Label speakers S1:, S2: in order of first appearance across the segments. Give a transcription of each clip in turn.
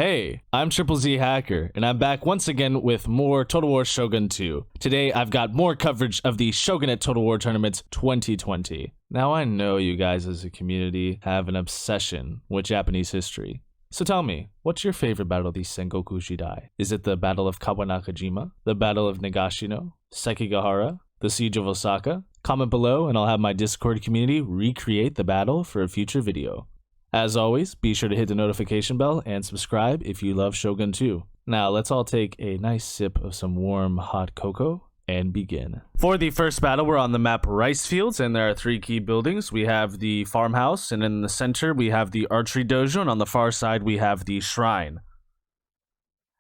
S1: Hey, I'm Triple Z Hacker, and I'm back once again with more Total War Shogun 2. Today, I've got more coverage of the Shogunate Total War Tournament 2020. Now, I know you guys as a community have an obsession with Japanese history. So tell me, what's your favorite battle of the Sengoku Jidai? Is it the Battle of Kawanakajima, the Battle of Nagashino, Sekigahara, the Siege of Osaka? Comment below, and I'll have my Discord community recreate the battle for a future video. As always, be sure to hit the notification bell and subscribe if you love Shogun 2. Now, let's all take a nice sip of some warm, hot cocoa and begin. For the first battle, we're on the map Rice Fields, and there are three key buildings. We have the farmhouse, and in the center, we have the archery dojo, and on the far side, we have the shrine.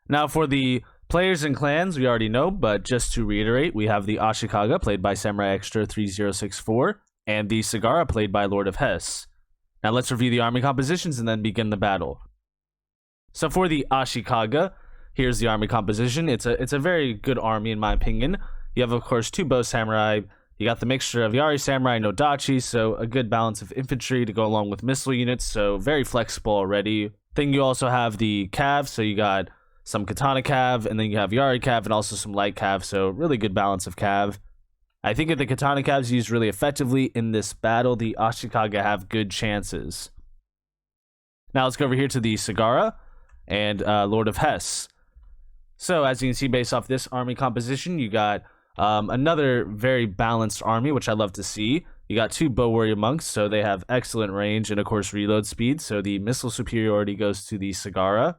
S1: Now, for the players and clans, we already know, but just to reiterate, we have the Ashikaga, played by Samurai Extra 3064, and the Sagara, played by Lord of Hesse. Now let's review the army compositions and then begin the battle. So for the Ashikaga, here's the army composition. It's a very good army in my opinion. You have, of course, two bow samurai. You got the mixture of Yari samurai and Nodachi, so a good balance of infantry to go along with missile units, so very flexible already. Then you also have the cav, so you got some katana cav, and then you have Yari cav and also some light cav, so really good balance of cav. I think if the katana cavs used really effectively in this battle, the Ashikaga have good chances. Now let's go over here to the Sagara and Lord of Hesse. So as you can see, based off this army composition, you got another very balanced army, which I love to see. You got two bow warrior monks, so they have excellent range and of course reload speed, so the missile superiority goes to the Sagara.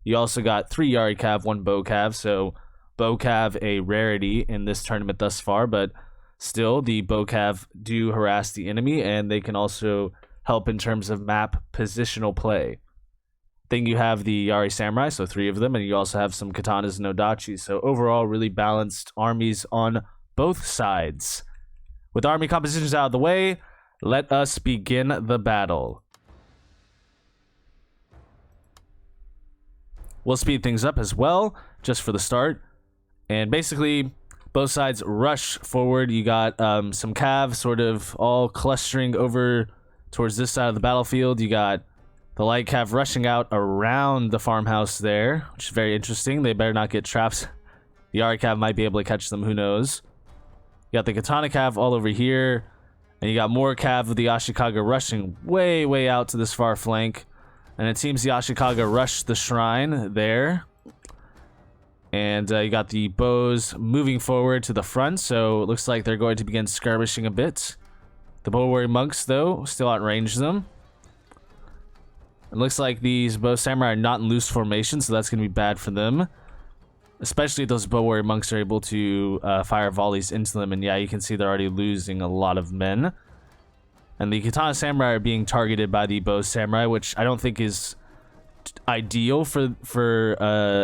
S1: You also got three Yari cav, one bow cav, so bow cav a rarity in this tournament thus far, but still the bow cav do harass the enemy, and they can also help in terms of map positional play. Then you have the Yari samurai, so three of them, and you also have some katanas and Nodachi, so overall really balanced armies on both sides. With army compositions out of the way, let us begin the battle. We'll speed things up as well, just for the start. And basically, both sides rush forward. You got some cav sort of all clustering over towards this side of the battlefield. You got the light cav rushing out around the farmhouse there, which is very interesting. They better not get trapped. The Yari cav might be able to catch them, who knows. You got the katana cav all over here, and you got more cav of the Ashikaga rushing way out to this far flank. And it seems the Ashikaga rushed the shrine there. And you got the bows moving forward to the front, so it looks like they're going to begin skirmishing a bit. The bow warrior monks, though, still outrange them. It looks like these bow samurai are not in loose formation, so that's going to be bad for them. Especially if those bow warrior monks are able to fire volleys into them, and yeah, you can see they're already losing a lot of men. And the katana samurai are being targeted by the bow samurai, which I don't think is ideal for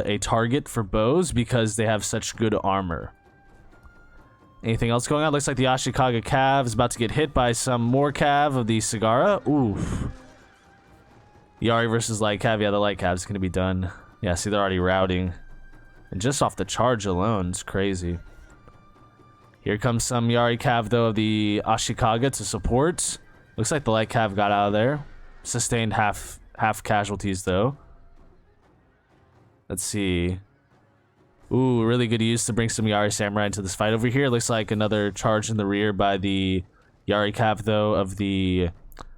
S1: a target for bows because they have such good armor. Anything else going on? Looks like the Ashikaga cav is about to get hit by some more cav of the Sagara. Oof. Yari versus light cav. Yeah, the light cav is going to be done. Yeah, see, they're already routing. And just off the charge alone, it's crazy. Here comes some Yari cav, though, of the Ashikaga to support. Looks like the light cav got out of there. Sustained half casualties, though. Let's see. Ooh, really good use to bring some Yari samurai into this fight over here. Looks like another charge in the rear by the Yari cav, though, of the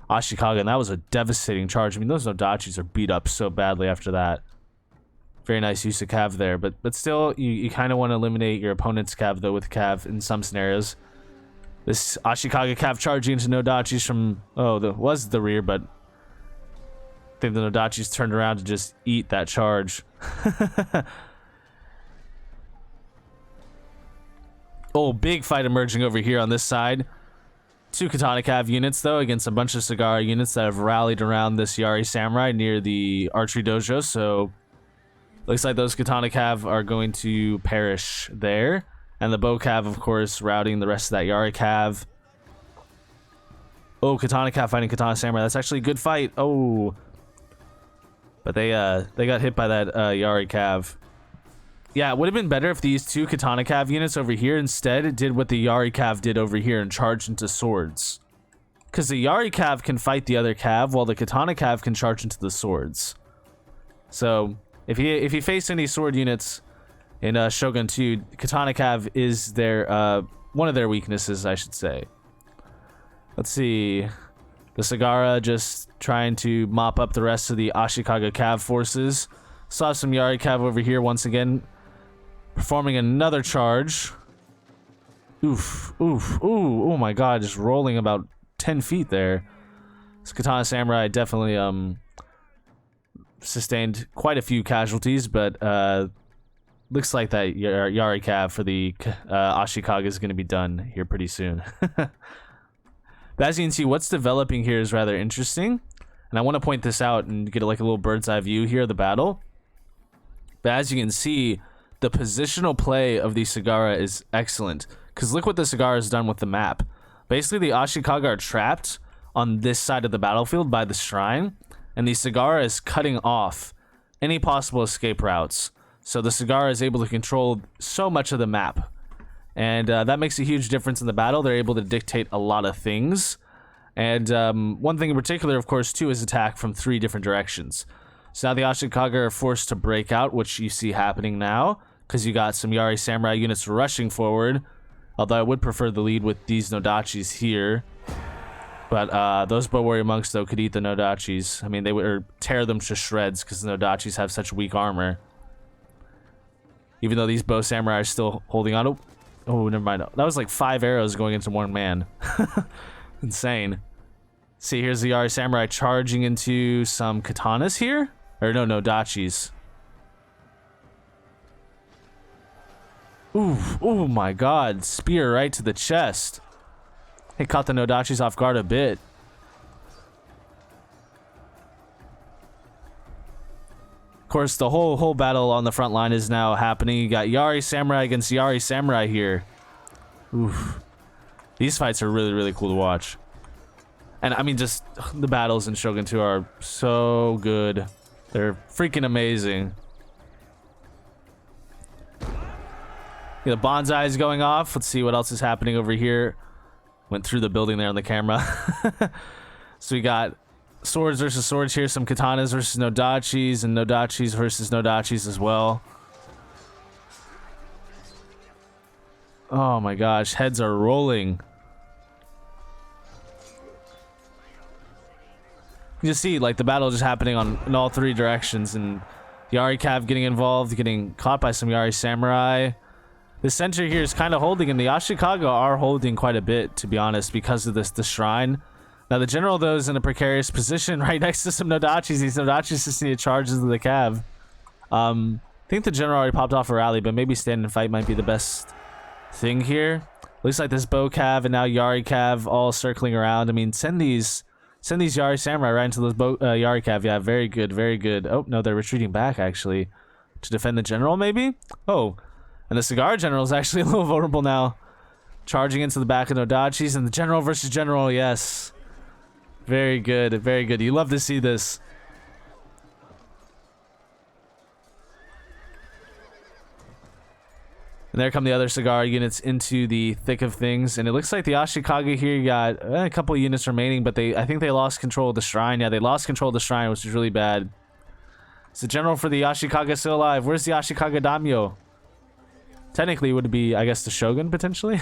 S1: Ashikaga, and that was a devastating charge. I mean, those Nodachis are beat up so badly after that. Very nice use of cav there, but still, you kind of want to eliminate your opponent's cav, though, with cav in some scenarios. This Ashikaga cav charging into Nodachis from, was the rear, but I think the Nodachis turned around to just eat that charge. Oh, big fight emerging over here on this side. Two katana cav units, though, against a bunch of Sagara units that have rallied around this Yari samurai near the archery dojo, so looks like those katana cav are going to perish there. And the bow cav, of course, routing the rest of that Yari cav. Oh, katana cav fighting katana samurai. That's actually a good fight. Oh. But they got hit by that Yari cav. Yeah, it would have been better if these two katana cav units over here instead did what the Yari cav did over here and charged into swords. Because the Yari cav can fight the other cav while the katana cav can charge into the swords. So if you face any sword units in Shogun 2, Katana Cav is their one of their weaknesses, I should say. Let's see. The Sagara just trying to mop up the rest of the Ashikaga Cav forces. Saw some Yari Cav over here once again, performing another charge. Oof, oof, ooh, oh my god, just rolling about 10 feet there. This Katana Samurai definitely sustained quite a few casualties, but looks like that Yari Cav for the Ashikaga is going to be done here pretty soon. But as you can see, what's developing here is rather interesting, and I want to point this out and get like a little bird's eye view here of the battle. But as you can see, the positional play of the Sagara is excellent, because look what the Sagara has done with the map. Basically, the Ashikaga are trapped on this side of the battlefield by the shrine, and the Sagara is cutting off any possible escape routes. So the Sagara is able to control so much of the map. And that makes a huge difference in the battle. They're able to dictate a lot of things. And one thing in particular, of course, too, is attack from 3 different directions. So now the Ashikaga are forced to break out, which you see happening now, because you got some Yari Samurai units rushing forward. Although I would prefer the lead with these Nodachis here. But those Bow Warrior Monks, though, could eat the Nodachis. I mean, they would tear them to shreds, because the Nodachis have such weak armor. Even though these Bow Samurai are still holding on. Oh, never mind. That was like 5 arrows going into one man. Insane. See, here's the Yari Samurai charging into some katanas here. Or no, Nodachis. Ooh, oh my god. Spear right to the chest. It caught the Nodachis off guard a bit. Of course, the whole battle on the front line is now happening. You got Yari Samurai against Yari Samurai here. Oof. These fights are really, really cool to watch. And I mean, just the battles in Shogun 2 are so good. They're freaking amazing. The bonsai is going off. Let's see what else is happening over here. Went through the building there on the camera. So we got swords versus swords here, some katanas versus Nodachis, and Nodachis versus Nodachis as well. Oh my gosh, heads are rolling. You just see like the battle just happening in all 3 directions, and Yari Cav getting involved, getting caught by some Yari Samurai. The center here is kind of holding, and the Ashikaga are holding quite a bit, to be honest, because of the shrine. Now, the general, though, is in a precarious position right next to some Nodachis. These Nodachis just need to charge into the Cav. I think the general already popped off a rally, but maybe stand and fight might be the best thing here. Looks like this Bow Cav and now Yari Cav all circling around. I mean, send these Yari Samurai right into those Yari Cav. Yeah, very good, very good. Oh, no, they're retreating back, actually, to defend the general, maybe? Oh, and the Sagara general is actually a little vulnerable now. Charging into the back of Nodachis, and the general versus general, yes. Very good, very good. You love to see this. And there come the other Sagara units into the thick of things. And it looks like the Ashikaga here got a couple of units remaining, but I think they lost control of the shrine. Yeah, they lost control of the shrine, which is really bad. Is the general for the Ashikaga still alive? Where's the Ashikaga Daimyo? Technically, it would be, I guess, the Shogun, potentially.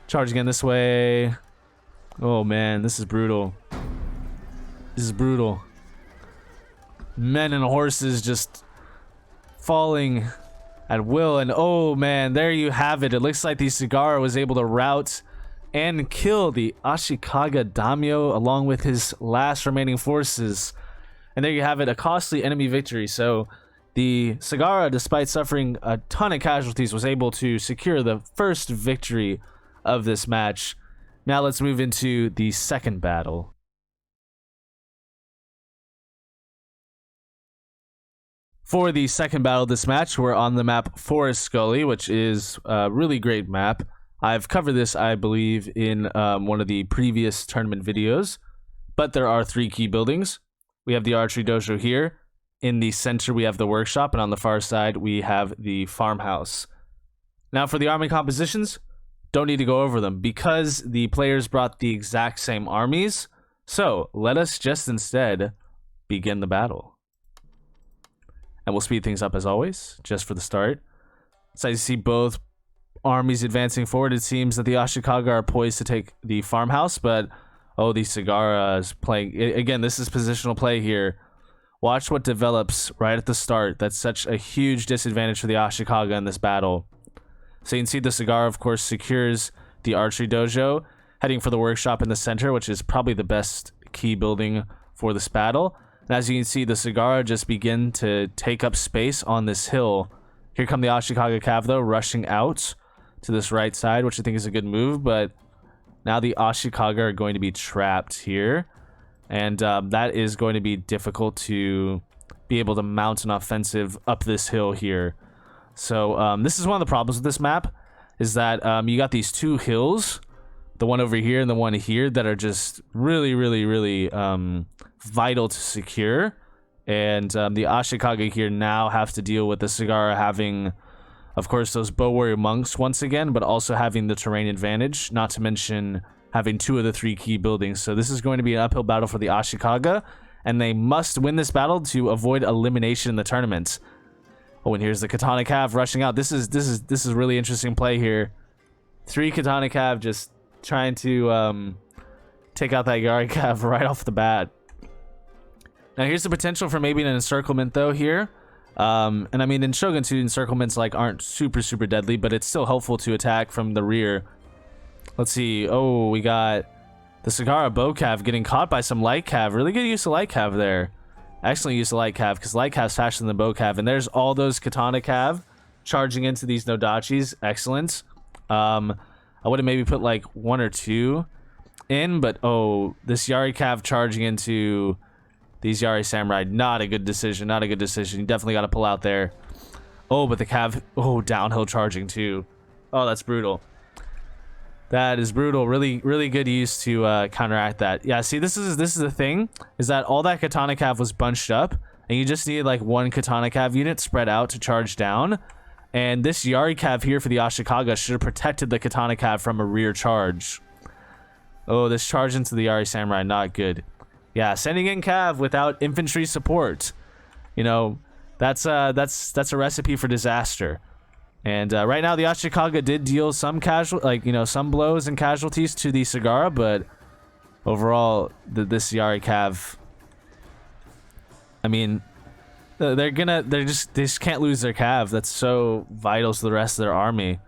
S1: Charging in this way. Oh man, this is brutal. This is brutal. Men and horses just falling at will, and oh man, there you have it. It looks like the Sagara was able to rout and kill the Ashikaga Daimyo along with his last remaining forces. And there you have it, a costly enemy victory. So the Sagara, despite suffering a ton of casualties, was able to secure the first victory of this match. Now let's move into the second battle. For the second battle of this match, we're on the map Forest Gully, which is a really great map. I've covered this, I believe, in one of the previous tournament videos, but there are 3 key buildings. We have the archery dojo here. In the center, we have the workshop, and on the far side, we have the farmhouse. Now for the army compositions, don't need to go over them because the players brought the exact same armies. So let us just instead begin the battle. And we'll speed things up as always, just for the start. So you see both armies advancing forward. It seems that the Ashikaga are poised to take the farmhouse, but oh, the Sagara is playing. Again, this is positional play here. Watch what develops right at the start. That's such a huge disadvantage for the Ashikaga in this battle. So you can see the Sagara, of course, secures the archery dojo, heading for the workshop in the center, which is probably the best key building for this battle. And as you can see, the Sagara just begin to take up space on this hill. Here come the Ashikaga Cav, though, rushing out to this right side, which I think is a good move, but now the Ashikaga are going to be trapped here. And that is going to be difficult to be able to mount an offensive up this hill here. So this is one of the problems with this map, is that you got these two hills, the one over here and the one here, that are just really, really, really vital to secure. And the Ashikaga here now have to deal with the Sagara having, of course, those bow warrior monks once again, but also having the terrain advantage, not to mention having 2 of the 3 key buildings. So this is going to be an uphill battle for the Ashikaga, and they must win this battle to avoid elimination in the tournament. Oh, and here's the Katana Cav rushing out. This is really interesting play here. 3 Katana Cav just trying to take out that Yari Cav right off the bat. Now here's the potential for maybe an encirclement though here. And I mean, in Shogun 2, encirclements like aren't super deadly, but it's still helpful to attack from the rear. Let's see. Oh, we got the Sagara bow cav getting caught by some light cav. Really good use of light cav there. Excellent use of light cav, because light cav's faster than the bow cav. And there's all those katana cav charging into these nodachis. Excellent. I would have maybe put like 1 or 2 in, but oh, this Yari cav charging into these Yari samurai, not a good decision. Not a good decision. You definitely got to pull out there. Oh, but the cav, oh, downhill charging too. Oh, that's brutal. That is brutal. Really good use to counteract that. Yeah, see, this is the thing, is that all that katana cav was bunched up, and you just needed like 1 katana cav unit spread out to charge down. And this Yari cav here for the Ashikaga should have protected the katana cav from a rear charge. Oh, this charge into the Yari samurai, not good. Yeah, sending in cav without infantry support, you know, that's a recipe for disaster. And right now, the Ashikaga did deal some some blows and casualties to the Sagara, but overall, this Yari Cav, I mean, they just can't lose their Cav. That's so vital to the rest of their army,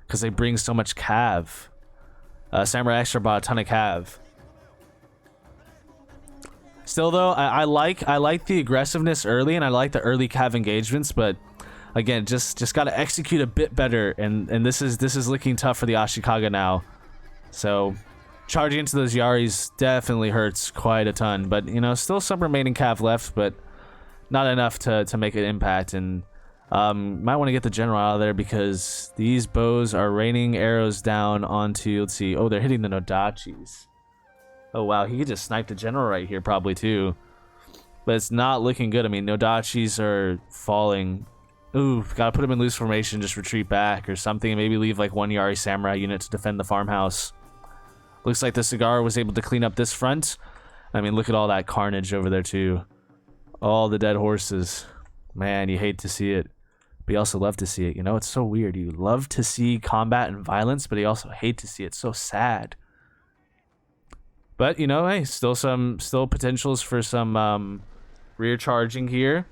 S1: because they bring so much Cav. Samurai Extra bought a ton of Cav. Still though, I like the aggressiveness early, and I like the early Cav engagements, but again, just got to execute a bit better, and this is looking tough for the Ashikaga now. So charging into those Yaris definitely hurts quite a ton, but you know, still some remaining Cav left, but not enough to make an impact. And might want to get the general out of there, because these bows are raining arrows down onto, let's see, oh, they're hitting the Nodachis. Oh wow, he could just snipe the general right here probably too, but it's not looking good. I mean, Nodachis are falling. Ooh, gotta put him in loose formation, just retreat back or something, and maybe leave like 1 Yari samurai unit to defend the farmhouse. Looks like the Sagara was able to clean up this front. I mean, look at all that carnage over there too. All the dead horses. Man, you hate to see it, but you also love to see it. You know, it's so weird. You love to see combat and violence, but you also hate to see it. It's so sad. But, you know, hey, still potentials for some rear charging here.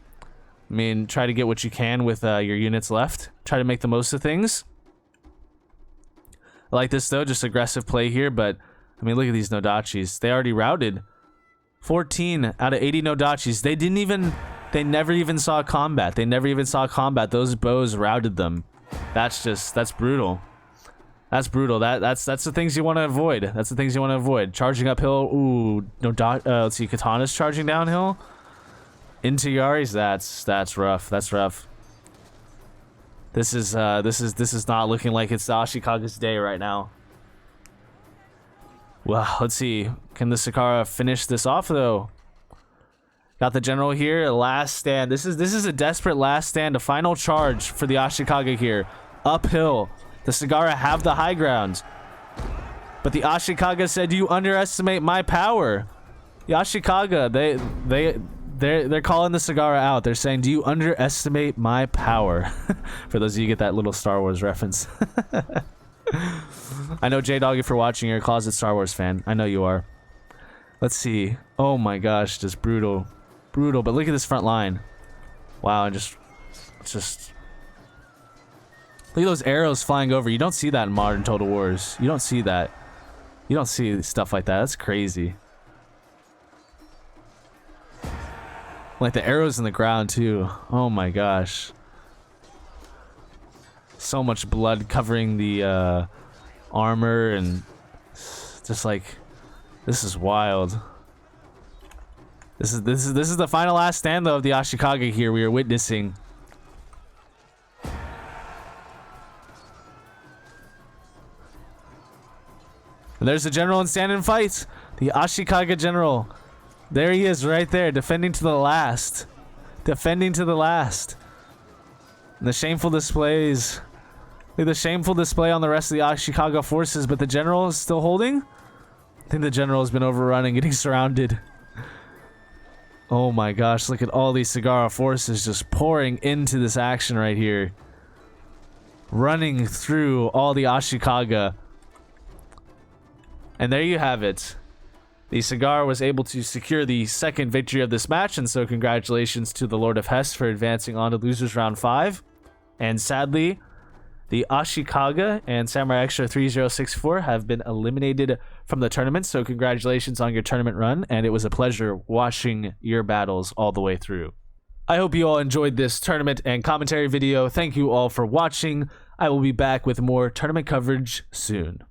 S1: I mean, try to get what you can with your units left. Try to make the most of things. I like this, though. Just aggressive play here. But, I mean, look at these Nodachis. They already routed 14 out of 80 Nodachis. They never even saw combat. Those bows routed them. That's brutal. That's brutal. That's the things you want to avoid. Charging uphill. Ooh, let's see. Katana's charging downhill into Yaris. That's rough. This is not looking like it's the Ashikaga's day right now. Well, let's see. Can the Sagara finish this off though? Got the general here. Last stand. This is a desperate last stand. A final charge for the Ashikaga here. Uphill. The Sagara have the high ground, but the Ashikaga said, "You underestimate my power." The Ashikaga, they're calling the Sagara out. They're saying, "Do you underestimate my power?" For those of you who get that little Star Wars reference. I know J-Dog, if you're watching, you're a closet Star Wars fan. I know you are. Let's see. Oh my gosh, just brutal. Brutal, but look at this front line. Wow, and just look at those arrows flying over. You don't see that in modern Total Wars. You don't see that. You don't see stuff like that. That's crazy. Like the arrows in the ground too. Oh my gosh. So much blood covering the armor, and just like, this is wild. This is the final last stand though of the Ashikaga here we are witnessing. And there's the general in stand-in fight. The Ashikaga general. There he is right there, defending to the last. Defending to the last. And the shameful displays. Look at the shameful display on the rest of the Ashikaga forces, but the general is still holding? I think the general has been overrun and getting surrounded. Oh my gosh, look at all these Sagara forces just pouring into this action right here. Running through all the Ashikaga. And there you have it. The Sagara was able to secure the second victory of this match, and so congratulations to the Lord of Hesse for advancing on to Losers Round 5. And sadly, the Ashikaga and Samurai Extra 3064 have been eliminated from the tournament, so congratulations on your tournament run, and it was a pleasure watching your battles all the way through. I hope you all enjoyed this tournament and commentary video. Thank you all for watching. I will be back with more tournament coverage soon.